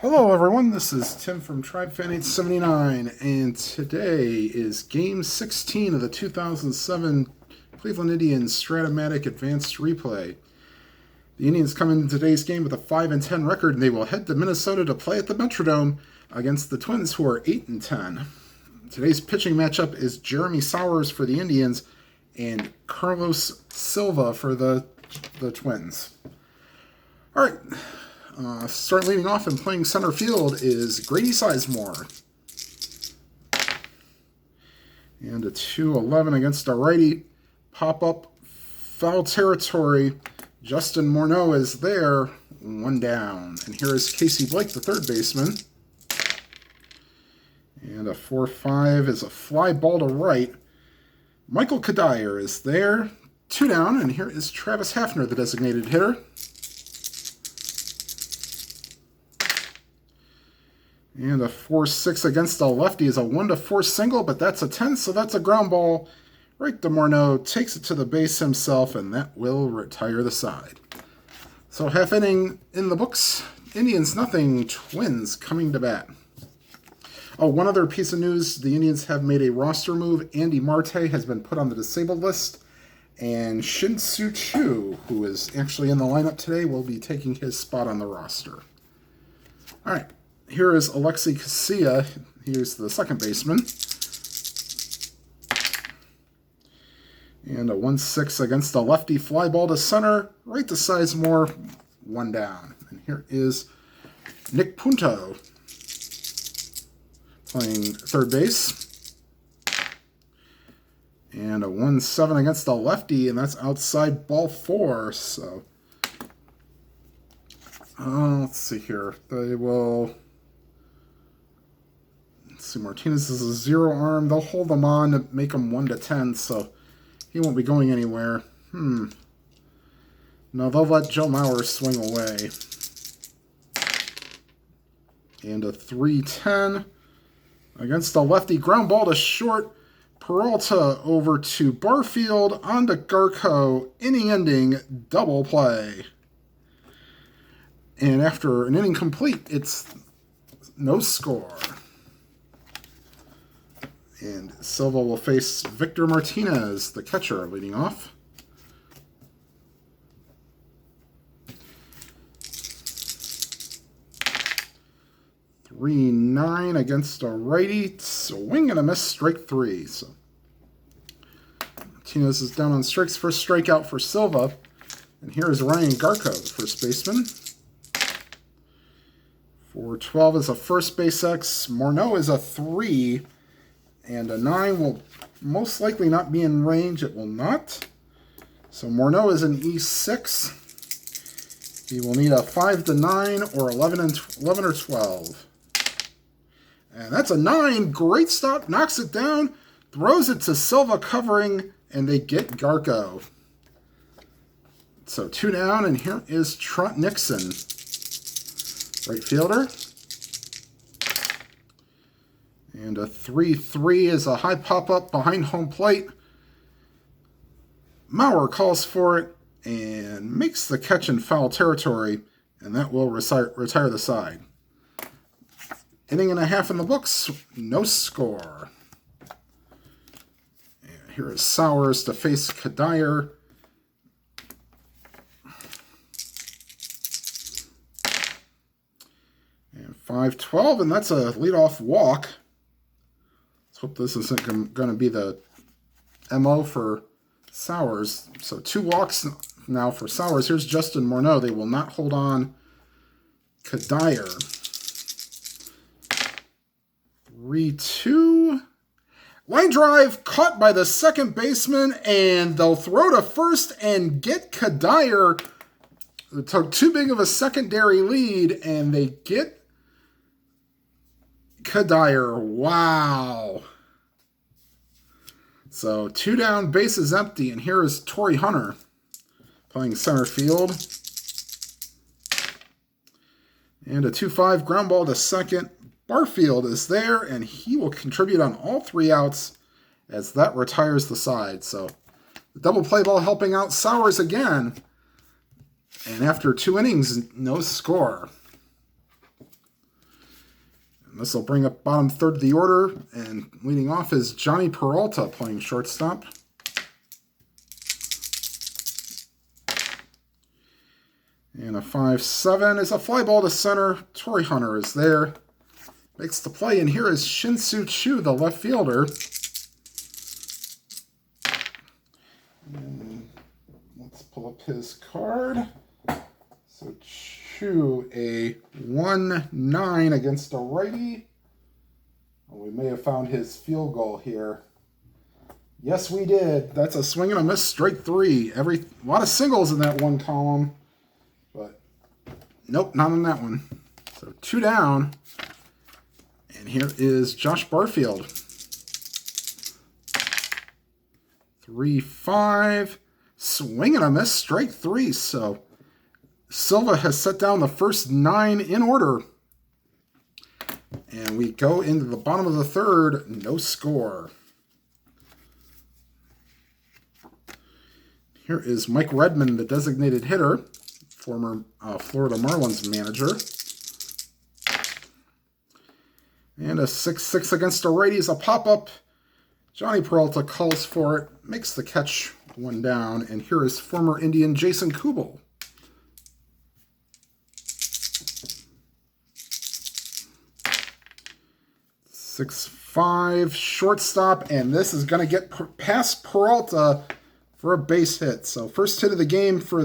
Hello everyone, this is Tim from TribeFan879, and today is Game 16 of the 2007 Cleveland Indians Strat Advanced Replay. The Indians come into today's game with a 5-10 record, and they will head to Minnesota to play at the Metrodome against the Twins, who are 8-10. Today's pitching matchup is Jeremy Sowers for the Indians and Carlos Silva for the Twins. All right. Start leading off and playing center field is Grady Sizemore. And a 2-11 against a righty. Pop up, foul territory. Justin Morneau is there, one down. And here is Casey Blake, the third baseman. And a 4-5 is a fly ball to right. Michael Kadire is there, two down. And here is Travis Hafner, the designated hitter. And a 4-6 against a lefty is a 1-4 single, but that's a 10, so that's a ground ball. Right to Morneau, takes it to the base himself, and that will retire the side. So half inning in the books. Indians nothing, Twins coming to bat. Oh, one other piece of news. The Indians have made a roster move. Andy Marte has been put on the disabled list. And Shin-Soo Choo, who is actually in the lineup today, will be taking his spot on the roster. All right. Here is Alexei Casilla. Here's the second baseman. And a 1-6 against the lefty, fly ball to center. Right to Sizemore, one down. And here is Nick Punto playing third base. And a 1-7 against the lefty, and that's outside ball 4. So, let's see here. They will... See, Martinez is a 0 arm. They'll hold him on to make him 1-10, so he won't be going anywhere. No, they'll let Joe Mauer swing away. And a 3-10 against the lefty, ground ball to short. Peralta over to Barfield, on to Garco, inning ending, double play. And after an inning complete, it's no score. And Silva will face Victor Martinez, the catcher, leading off. .39 against a righty. Swing and a miss, strike 3. So Martinez is down on strikes. First strikeout for Silva. And here is Ryan Garco, the first baseman. 4-12 is a first base X. Morneau is a 3. And a 9 will most likely not be in range. It will not. So Morneau is an E6. He will need a 5-9 or 11 or 12. And that's a 9. Great stop. Knocks it down. Throws it to Silva covering. And they get Garco. So 2 down. And here is Trent Nixon, right fielder. And a 3-3 is a high pop-up behind home plate. Mauer calls for it and makes the catch in foul territory, and that will retire the side. Inning and a half in the books, no score. And here is Sowers to face Kadire. And 5-12, and that's a leadoff walk. Let's hope this isn't going to be the MO for Sowers. So 2 walks now for Sowers. Here's Justin Morneau. They will not hold on Kadire. 3-2. Line drive caught by the second baseman, and they'll throw to first and get Kadire. It took too big of a secondary lead, and they get Kadire. Wow. So 2 down, base is empty, and here is Torrey Hunter playing center field. And a 2-5 ground ball to second. Barfield is there, and he will contribute on all 3 outs as that retires the side. So the double play ball helping out Sowers again. And after 2 innings, no score. This will bring up bottom third of the order, and leading off is Johnny Peralta playing shortstop. And a 5-7 is a fly ball to center. Torrey Hunter is there. Makes the play, and here is Shin-Soo Choo, the left fielder. And let's pull up his card. So Choo, a 1-9 against a righty. Well, we may have found his field goal here. Yes, we did. That's a swing and a miss, strike 3. A lot of singles in that one column. But nope, not on that one. So 2 down. And here is Josh Barfield. 3-5. Swing and a miss, strike 3. So Silva has set down the first 9 in order. And we go into the bottom of the third, no score. Here is Mike Redmond, the designated hitter, former Florida Marlins manager. And a 6-6 against a righty is a pop-up. Johnny Peralta calls for it, makes the catch, 1 down. And here is former Indian Jason Kubel. 6-5 shortstop, and this is going to get past Peralta for a base hit. So first hit of the game for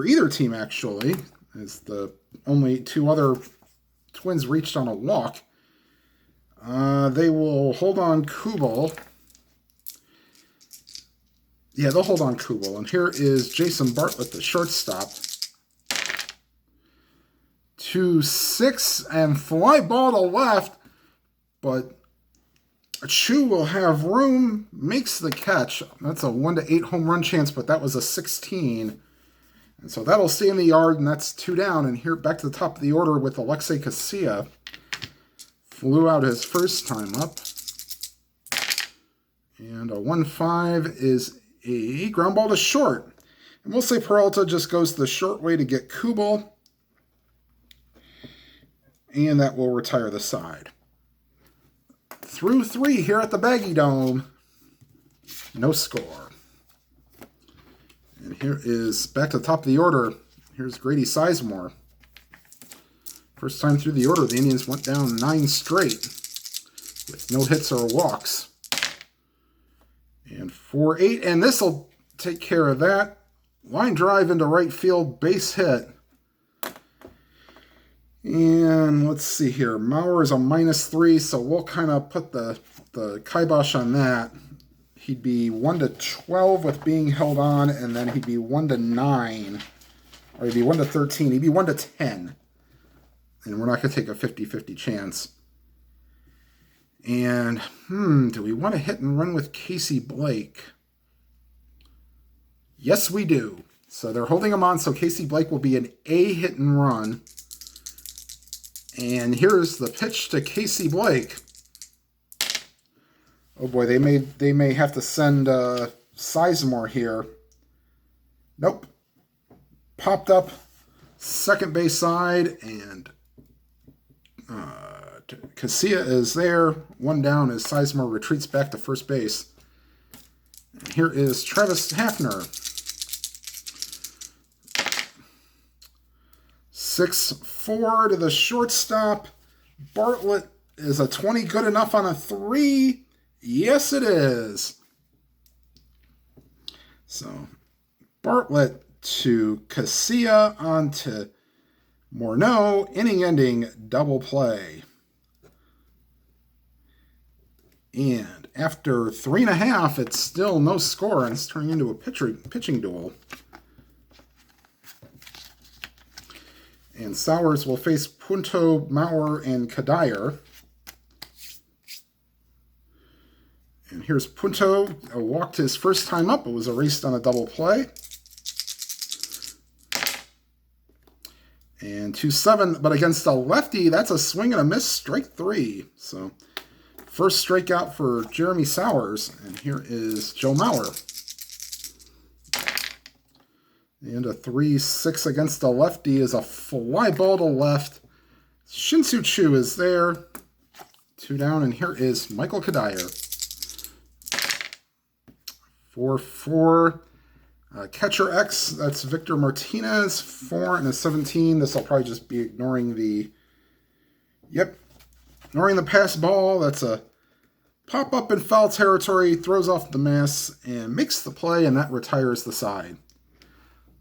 either team, actually, as the only 2 other Twins reached on a walk. They will hold on Kubel. Yeah, they'll hold on Kubel. And here is Jason Bartlett, the shortstop. 2-6 and fly ball to left. But Choo will have room, makes the catch. That's a 1-8 home run chance, but that was a 16. And so that'll stay in the yard, and that's 2 down. And here back to the top of the order with Alexei Casilla. Flew out his first time up. And a 1-5 is a ground ball to short. And we'll say Peralta just goes the short way to get Kubel. And that will retire the side. Through 3 here at the Baggy Dome. No score. And here is back to the top of the order. Here's Grady Sizemore. First time through the order, the Indians went down 9 straight with no hits or walks. And 4-8, and this will take care of that. Line drive into right field, base hit. And let's see here. Mauer is a -3, so we'll kind of put the kibosh on that. He'd be 1-12 with being held on, and then he'd be 1-9. Or he'd be 1-13. He'd be 1-10. And we're not going to take a 50-50 chance. And, do we want to hit and run with Casey Blake? Yes, we do. So they're holding him on, so Casey Blake will be an A hit and run. And here's the pitch to Casey Blake. Oh boy, they may have to send Sizemore here. Nope. Popped up second base side, and Casilla is there. 1 down as Sizemore retreats back to first base. And here is Travis Hafner. 6-4 to the shortstop. Bartlett, is a 20 good enough on a 3? Yes, it is. So Bartlett to Casilla on to Morneau. Inning-ending double play. And after 3.5, it's still no score, and it's turning into a pitching duel. And Sowers will face Punto, Mauer, and Kadir. And here's Punto. Walked his first time up. It was erased on a double play. And 2-7, but against a lefty, that's a swing and a miss, strike 3. So first strikeout for Jeremy Sowers. And here is Joe Mauer. And a 3-6 against the lefty is a fly ball to left. Shin-Soo Choo is there. 2 down, and here is Michael Kadire. 4-4. Catcher X, that's Victor Martinez. 4 and a 17. This will probably just be ignoring the... Yep. Ignoring the pass ball. That's a pop-up in foul territory. Throws off the miss and makes the play, and that retires the side.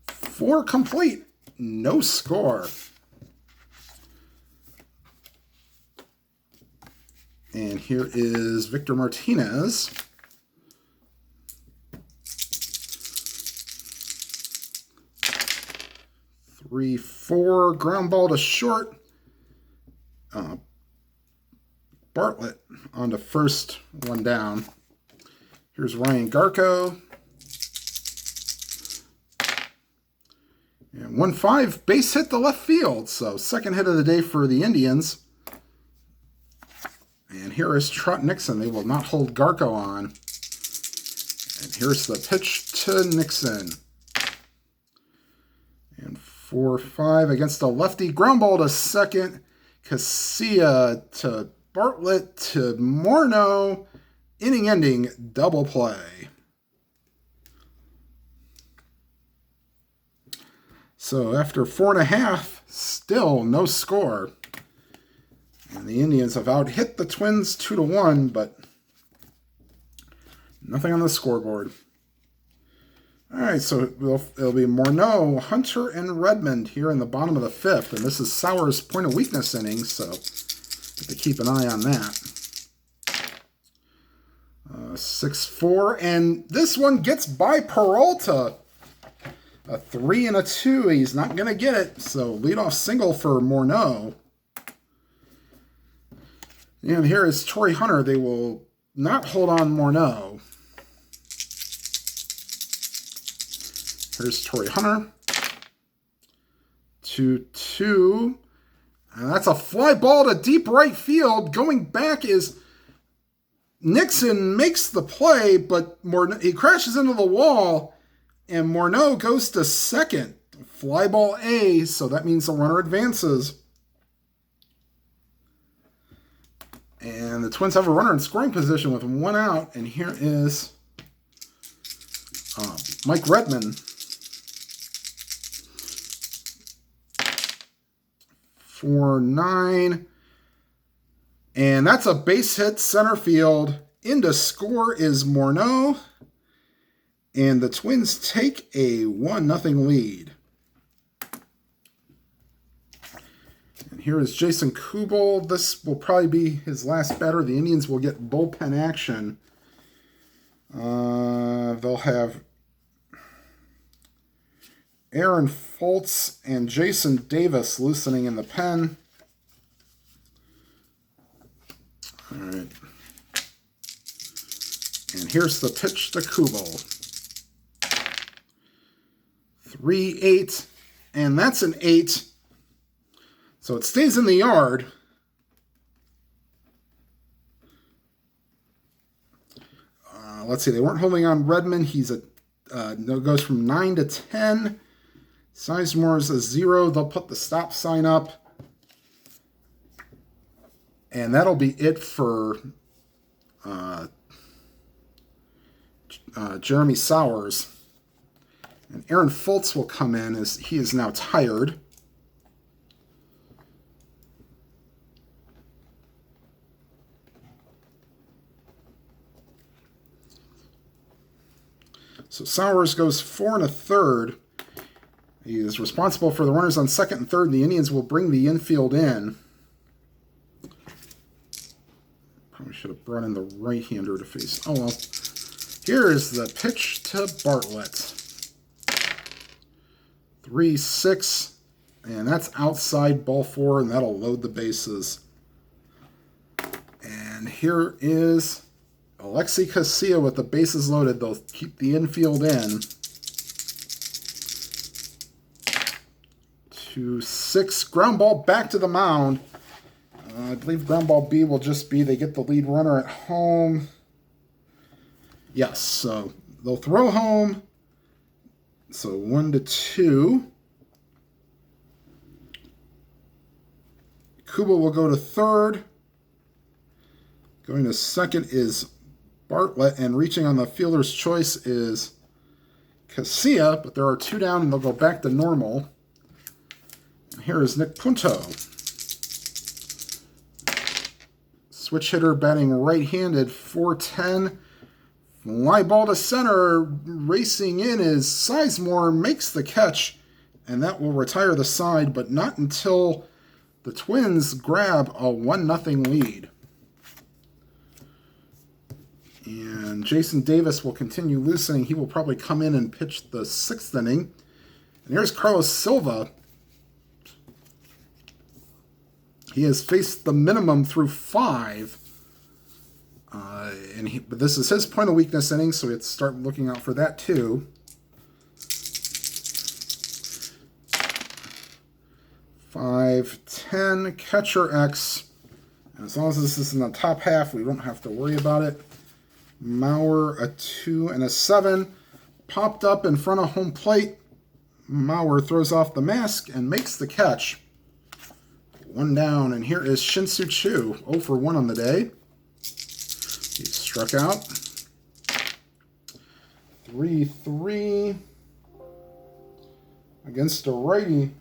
4 complete. No score. And here is Victor Martinez. 3-4, ground ball to short. Bartlett on the first one down. Here's Ryan Garco. And 1-5, base hit to left field. So second hit of the day for the Indians. And here is Trot Nixon. They will not hold Garco on. And here's the pitch to Nixon. And 4-5 against a lefty. Ground ball to second. Casilla to Bartlett to Morneau. Inning ending double play. So after 4.5, still no score. And the Indians have out-hit the Twins 2-1, but nothing on the scoreboard. All right, so it'll be Morneau, Hunter, and Redmond here in the bottom of the 5th. And this is Sowers' point of weakness inning, so have to keep an eye on that. 6-4, and this one gets by Peralta. A 3 and a 2. He's not going to get it, so leadoff single for Morneau. And here is Torrey Hunter. They will not hold on Morneau. Here's Torrey Hunter. 2-2. And that's a fly ball to deep right field. Going back is Nixon makes the play, but he crashes into the wall, and Morneau goes to second. Fly ball A, so that means the runner advances. And the Twins have a runner in scoring position with 1 out. And here is Mike Redmond. 4-9. And that's a base hit center field. In to score is Morneau. And the Twins take a 1-0 lead. Here is Jason Kubel. This will probably be his last batter. The Indians will get bullpen action. They'll have Aaron Foltz and Jason Davis loosening in the pen. All right. And here's the pitch to Kubel. 3-8. And that's an 8. So it stays in the yard. Let's see. They weren't holding on Redmond. He's goes from 9 to 10. Sizemore's a 0. They'll put the stop sign up. And that'll be it for Jeremy Sowers. And Aaron Foltz will come in as he is now tired. So Sowers goes 4 1/3. He is responsible for the runners on second and third. The Indians will bring the infield in. Probably should have brought in the right-hander to face. Oh, well. Here is the pitch to Bartlett. 3-6. And that's outside ball 4, and that'll load the bases. And here is Alexi Casilla with the bases loaded. They'll keep the infield in. 2-6. Ground ball back to the mound. I believe ground ball B will just be they get the lead runner at home. Yes, so they'll throw home. So 1-2. Kubel will go to third. Going to second is Bartlett, and reaching on the fielder's choice is Casilla, but there are 2 down, and they'll go back to normal. And here is Nick Punto. Switch hitter batting right-handed, 410. Fly ball to center, racing in is Sizemore, makes the catch, and that will retire the side, but not until the Twins grab a 1-0 lead. And Jason Davis will continue loosening. He will probably come in and pitch the 6th inning. And here's Carlos Silva. He has faced the minimum through 5. But this is his point of weakness inning, so we have to start looking out for that too. 5-10, catcher X. And as long as this is in the top half, we don't have to worry about it. Mauer, a 2 and a 7. Popped up in front of home plate. Mauer throws off the mask and makes the catch. 1 down, and here is Shin-Soo Choo, 0 for 1 on the day. He struck out. 3-3 against a righty.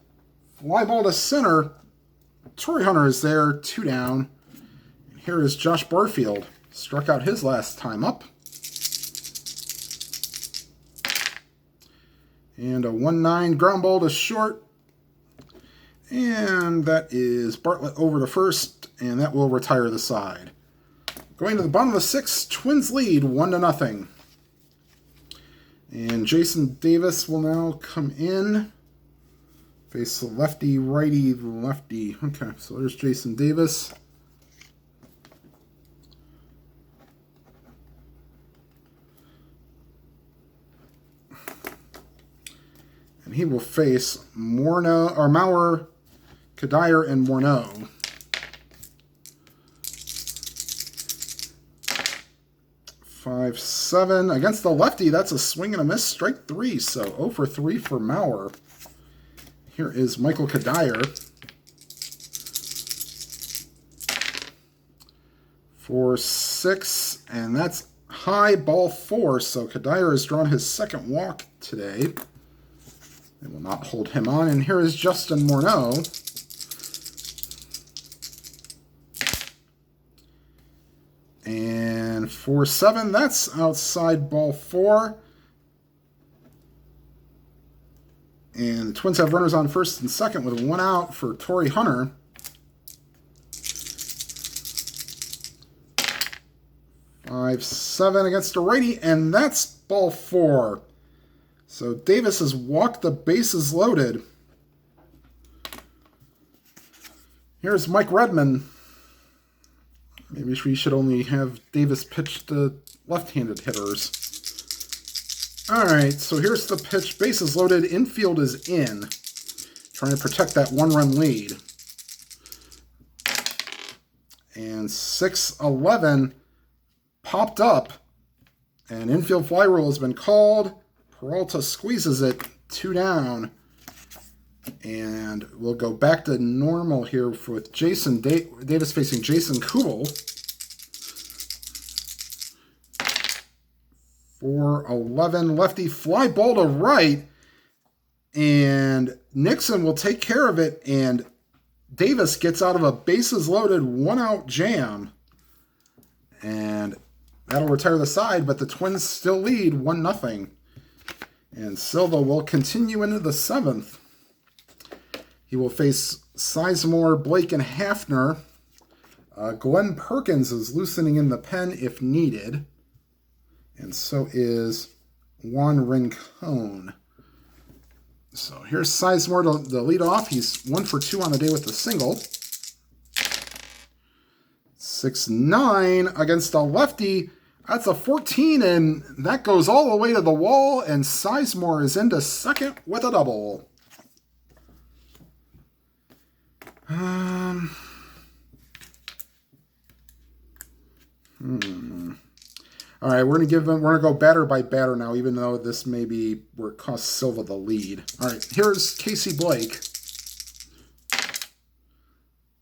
Fly ball to center. Torrey Hunter is there, 2 down. And here is Josh Barfield. Struck out his last time up. And a 1-9 ground ball to short. And that is Bartlett over to first, and that will retire the side. Going to the bottom of the 6th, Twins lead 1-0. And Jason Davis will now come in. Face lefty, righty, lefty. Okay, so there's Jason Davis. And he will face Mauer, Kadire, and Morneau. 5-7 against the lefty. That's a swing and a miss. Strike 3. So 0 for 3 for Mauer. Here is Michael Kadire. 4-6, and that's high, ball 4. So Kadire has drawn his 2nd walk today. They will not hold him on. And here is Justin Morneau. And 4-7, that's outside, ball 4. And the Twins have runners on first and second with 1 out for Torrey Hunter. 5-7 against a righty, and that's ball 4. So Davis has walked the bases loaded. Here's Mike Redmond. Maybe we should only have Davis pitch to left-handed hitters. All right, so here's the pitch. Bases loaded. Infield is in. Trying to protect that 1-run lead. And 6-11 popped up. And infield fly rule has been called. Peralta squeezes it. 2 down. And we'll go back to normal here with Jason Davis facing Jason Kubel. 4-11 lefty fly ball to right. And Nixon will take care of it. And Davis gets out of a bases loaded 1-out jam. And that'll retire the side, but the Twins still lead 1-0. And Silva will continue into the 7th. He will face Sizemore, Blake, and Hafner. Glenn Perkins is loosening in the pen if needed. And so is Juan Rincon. So here's Sizemore to lead off. He's 1 for 2 on the day with a single. 6-9 against a lefty. That's a 14, and that goes all the way to the wall, and Sizemore is into second with a double. All right, we're gonna go batter by batter now, even though this may be where it costs Silva the lead. All right, here's Casey Blake.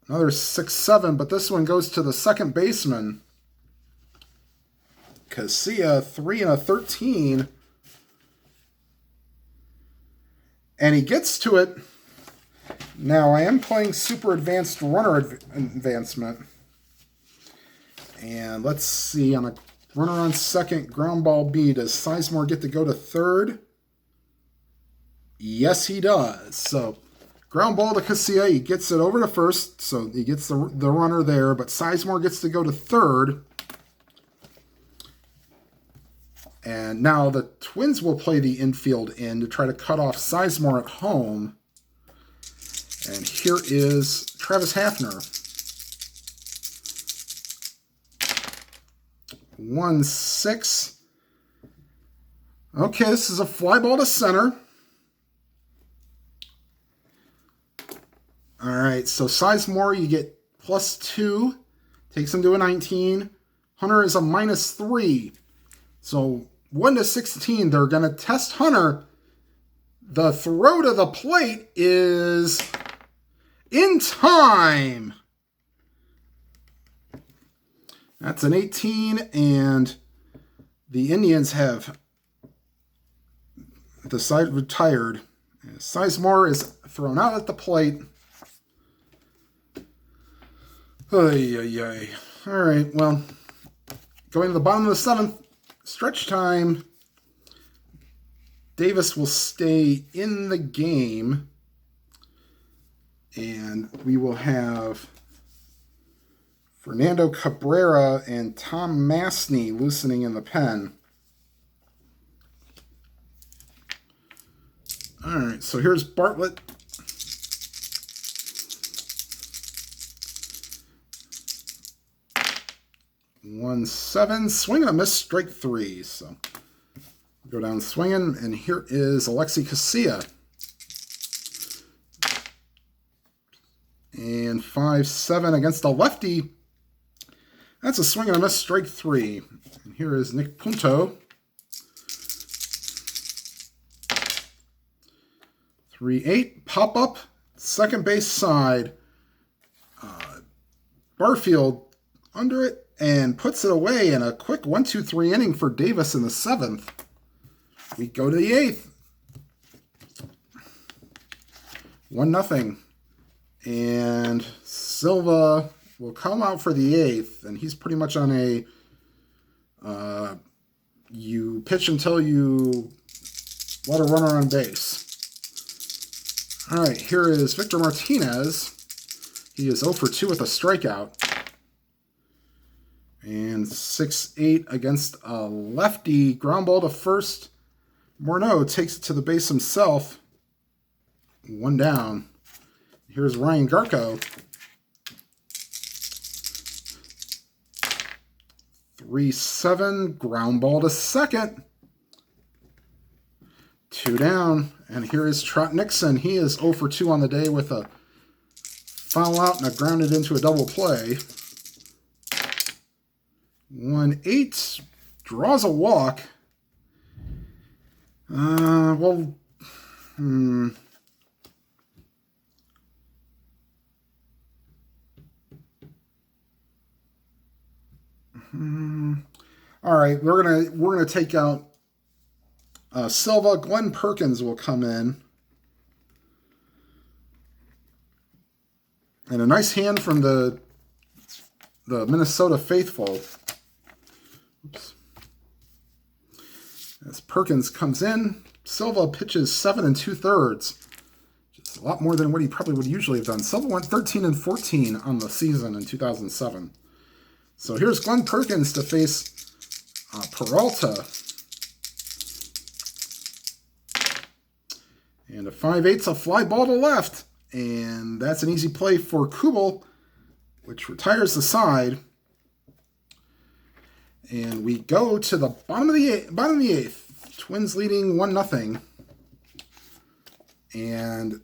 Another 6-7, but this one goes to the second baseman. Casilla, 3 and a 13. And he gets to it. Now, I am playing Super Advanced Runner Advancement. And let's see, on a runner on second, ground ball B, does Sizemore get to go to third? Yes, he does. So, ground ball to Casilla, he gets it over to first, so he gets the runner there, but Sizemore gets to go to third. And now the Twins will play the infield in to try to cut off Sizemore at home. And here is Travis Hafner. 1-6. Okay, this is a fly ball to center. All right, so Sizemore, you get +2. Takes him to a 19. Hunter is a -3. So 1-16, they're going to test Hunter. The throw to the plate is in time. That's an 18, and the Indians have decided retired. Sizemore is thrown out at the plate. Ay, ay, ay. All right, well, going to the bottom of the seventh, stretch time. Davis will stay in the game, and we will have Fernando Cabrera and Tom Masney loosening in the pen. All right, so here's Bartlett. One 7, swing and a miss, strike 3. So go down swinging, and here is Alexi Casilla. And 5-7 against a lefty. That's a swing and a miss, strike 3. And here is Nick Punto. 3-8, pop up, second base side. Barfield under it and puts it away in a quick 1-2-3 inning for Davis in the 7th. We go to the 8th. 1-0. And Silva will come out for the 8th, and he's pretty much on a you pitch until you let a runner on base. All right, here is Victor Martinez. He is 0 for 2 with a strikeout. And 6-8 against a lefty. Ground ball to first. Morneau takes it to the base himself. 1 down. Here's Ryan Garco. 3-7. Ground ball to second. 2 down. And here is Trot Nixon. He is 0 for 2 on the day with a foul out and a grounded into a double play. 1-8, draws a walk. All right, we're gonna take out Silva. Glenn Perkins will come in. And a nice hand from the Minnesota faithful. Oops. As Perkins comes in, Silva pitches 7 2/3. Just a lot more than what he probably would usually have done. Silva went 13 and 14 on the season in 2007. So here's Glenn Perkins to face Peralta. And a 5-8's a fly ball to left. And that's an easy play for Kubel, which retires the side. And we go to the bottom of the 8th. Twins leading 1-0. And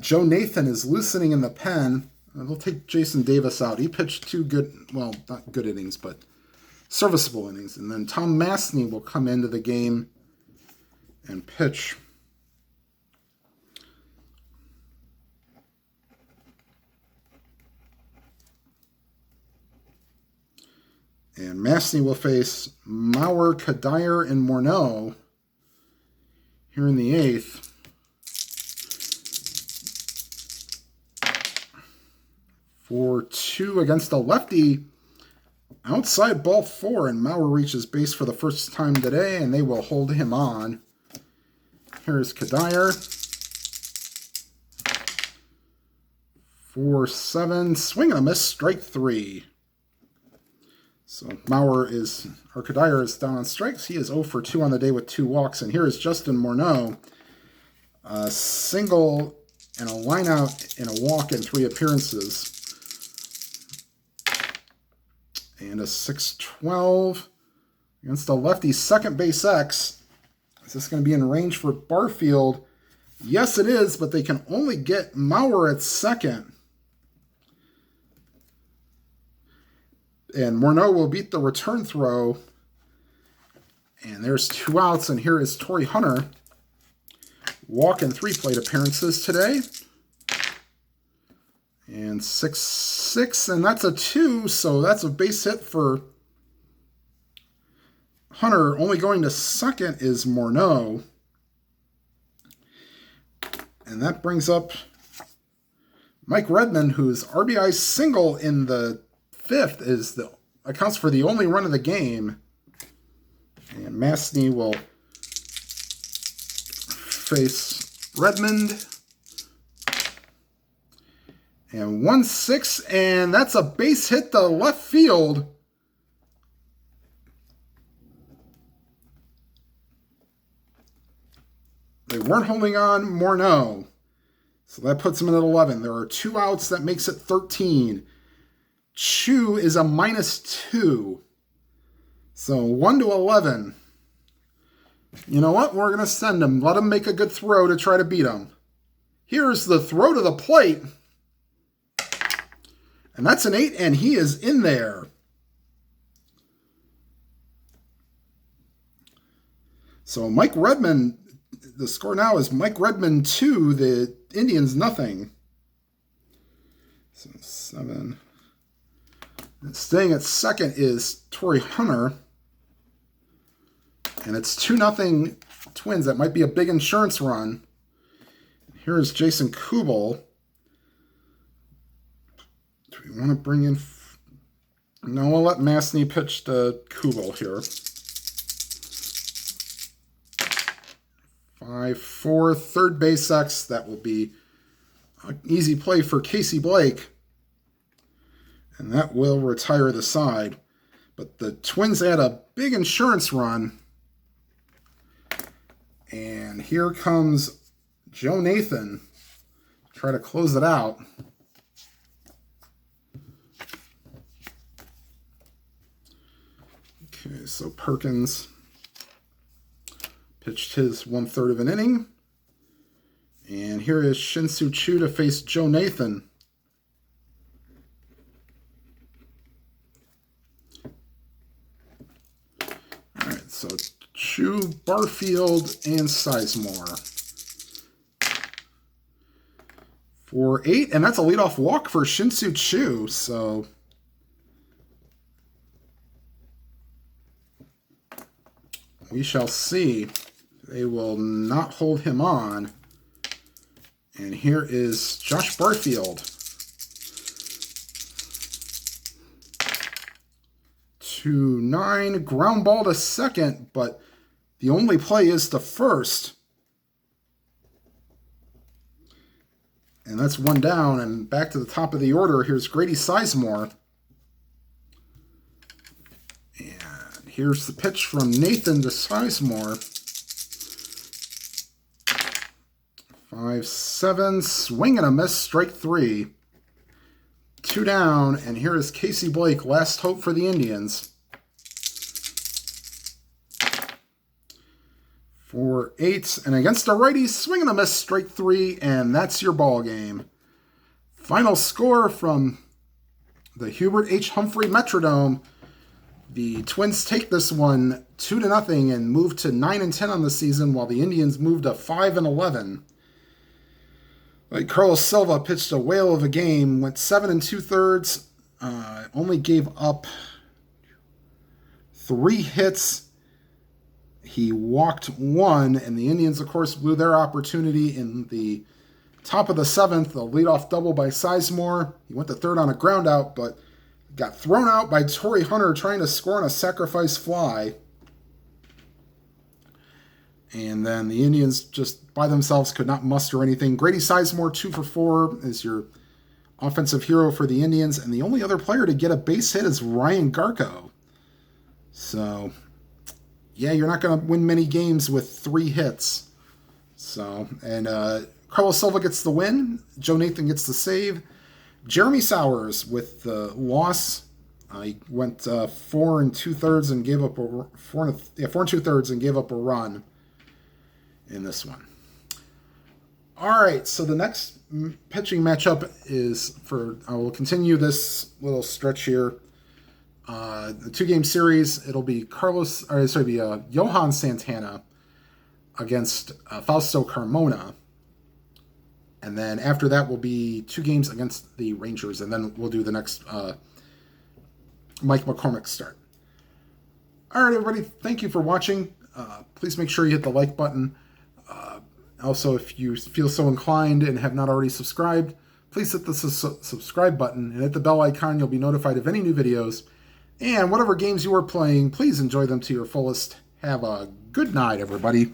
Joe Nathan is loosening in the pen. They'll take Jason Davis out. He pitched 2 good, well, not good innings, but serviceable innings. And then Tom Masney will come into the game and pitch. And Mastny will face Maurer, Kadire, and Morneau here in the 8th. For 2 against the lefty. Outside ball 4, and Maurer reaches base for the first time today, and they will hold him on. Here's Kadire. 4-7, swing and a miss, strike 3. So Kadire is down on strikes. He is 0 for 2 on the day with 2 walks. And here is Justin Morneau. A single and a lineout and a walk in 3 appearances. And a 6-12 against a lefty second base X. Is this going to be in range for Barfield? Yes, it is, but they can only get Maurer at second. And Morneau will beat the return throw. And there's 2 outs, and here is Torrey Hunter. Walk in 3 plate appearances today. And 6-6, and that's a 2, so that's a base hit for Hunter. Only going to second is Morneau. And that brings up Mike Redmond, whose RBI single in the 5th accounts for the only run of the game. And Mastny will face Redmond. And 1-6, and that's a base hit to left field. They weren't holding on Morneau. So that puts him in at 11. There are 2 outs. That makes it 13. Chu is a -2. So 1-11. You know what? We're going to send him. Let him make a good throw to try to beat him. Here's the throw to the plate. And that's an 8, and he is in there. So Mike Redmond, the score now is Mike Redmond 2, the Indians nothing. So 7. And staying at second is Torrey Hunter. And it's 2-0 Twins. That might be a big insurance run. Here's Jason Kubel. Do we want to bring in... No, we'll let Mastny pitch to Kubel here. 5-4, third base X. That will be an easy play for Casey Blake. And that will retire the side. But the Twins had a big insurance run. And here comes Joe Nathan to try to close it out. Okay, so Perkins pitched his 1/3 of an inning. And here is Shin-Soo Choo to face Joe Nathan. All right, so Choo, Barfield, and Sizemore. 4-8, and that's a leadoff walk for Shin-Soo Choo, so... we shall see. They will not hold him on. And here is Josh Barfield. 2-9, ground ball to second, but the only play is to first. And that's 1 down, and back to the top of the order. Here's Grady Sizemore. And here's the pitch from Nathan to Sizemore. 5-7, swing and a miss, strike 3. 2 down, and here is Casey Blake, last hope for the Indians. 4-8, and against a righty, swing and a miss, strike 3, and that's your ball game. Final score from the Hubert H. Humphrey Metrodome. The Twins take this one 2-0 and move to 9-10 on the season, while the Indians move to 5-11. Like Carlos Silva pitched a whale of a game, went 7 2/3, only gave up 3 hits. He walked 1, and the Indians, of course, blew their opportunity in the top of the 7th. A leadoff double by Sizemore. He went to third on a ground out, but got thrown out by Torrey Hunter trying to score on a sacrifice fly. And then the Indians just by themselves could not muster anything. Grady Sizemore, 2 for 4, is your offensive hero for the Indians. And the only other player to get a base hit is Ryan Garko. So, yeah, you're not going to win many games with 3 hits. So, and Carlos Silva gets the win. Joe Nathan gets the save. Jeremy Sowers with the loss. He went 4 2/3 and gave up 4 2/3 and gave up a run in this one. All right, so the next pitching matchup is I will continue this little stretch here. The 2-game series, it'll be Johan Santana against Fausto Carmona. And then after that will be 2 games against the Rangers, and then we'll do the next Mike McCormick start. All right, everybody, thank you for watching. Please make sure you hit the like button. Also, if you feel so inclined and have not already subscribed, please hit the subscribe button and hit the bell icon. You'll be notified of any new videos. And whatever games you are playing, please enjoy them to your fullest. Have a good night, everybody.